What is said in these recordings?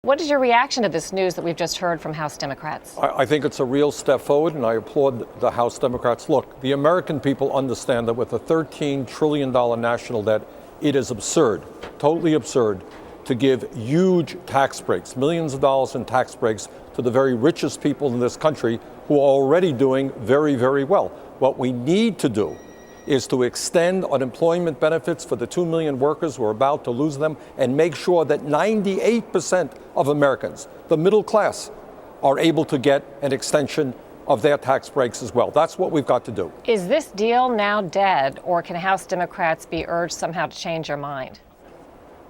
What is your reaction to this news that we've just heard from House Democrats? I think it's a real step forward, and I applaud the House Democrats. Look, the American people understand that with a $13 trillion national debt, it is absurd, totally absurd, to give huge tax breaks, millions of dollars in tax breaks to the very richest people in this country who are already doing very, very well. What we need to do is to extend unemployment benefits for the 2 million workers who are about to lose them and make sure that 98% of Americans, the middle class, are able to get an extension of their tax breaks as well. That's what we've got to do. Is this deal now dead, or can House Democrats be urged somehow to change their mind?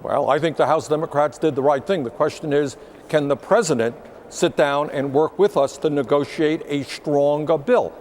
Well, I think the House Democrats did the right thing. The question is, can the president sit down and work with us to negotiate a stronger bill?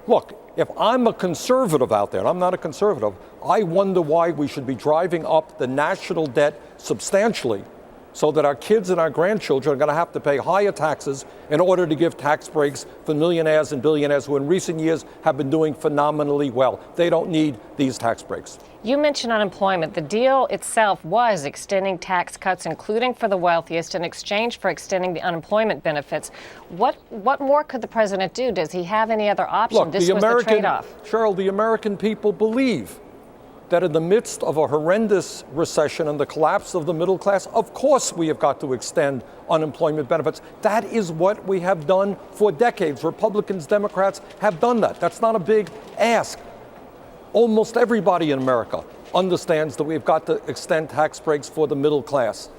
Look, if I'm a conservative out there, and I'm not a conservative, I wonder why we should be driving up the national debt substantially so that our kids and our grandchildren are going to have to pay higher taxes in order to give tax breaks for millionaires and billionaires who in recent years have been doing phenomenally well. They don't need these tax breaks. You mentioned unemployment. The deal itself was extending tax cuts, including for the wealthiest, in exchange for extending the unemployment benefits. What more could the president do? Does he have any other option? Look, this was the trade-off. Cheryl, the American people believe that in the midst of a horrendous recession and the collapse of the middle class, of course we have got to extend unemployment benefits. That is what we have done for decades. Republicans, Democrats have done that. That's not a big ask. Almost everybody in America understands that we've got to extend tax breaks for the middle class.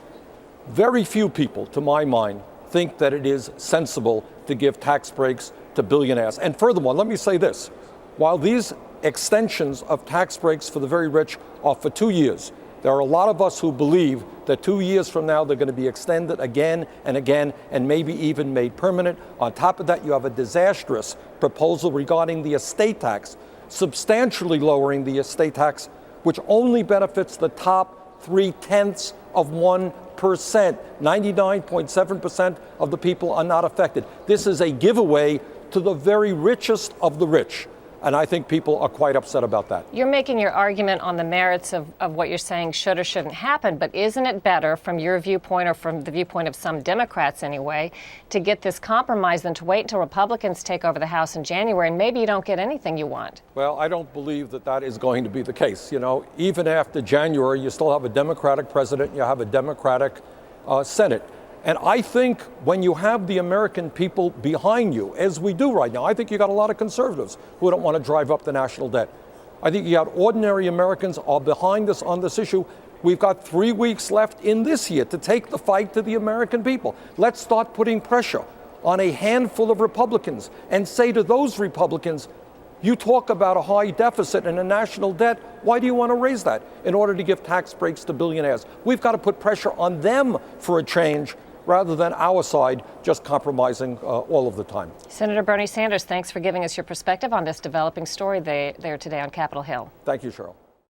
Very few people, to my mind, think that it is sensible to give tax breaks to billionaires. And furthermore, let me say this. While these extensions of tax breaks for the very rich are for 2 years, there are a lot of us who believe that 2 years from now they're going to be extended again and again and maybe even made permanent. On top of that, you have a disastrous proposal regarding the estate tax, substantially lowering the estate tax, which only benefits the top 0.3%. 99.7% of the people are not affected. This is a giveaway to the very richest of the rich. And I think people are quite upset about that. You're making your argument on the merits of what you're saying should or shouldn't happen, but isn't it better from your viewpoint, or from the viewpoint of some Democrats anyway, to get this compromise than to wait until Republicans take over the House in January and maybe you don't get anything you want? Well, I don't believe that that is going to be the case. You know, even after January, you still have a Democratic president, you have a Democratic Senate. And I think when you have the American people behind you, as we do right now, I think you got a lot of conservatives who don't want to drive up the national debt. I think you got ordinary Americans are behind us on this issue. We've got 3 weeks left in this year to take the fight to the American people. Let's start putting pressure on a handful of Republicans and say to those Republicans, you talk about a high deficit and a national debt. Why do you want to raise that in order to give tax breaks to billionaires? We've got to put pressure on them for a change, rather than our side just compromising all of the time. Senator Bernie Sanders, thanks for giving us your perspective on this developing story there today on Capitol Hill. Thank you, Cheryl.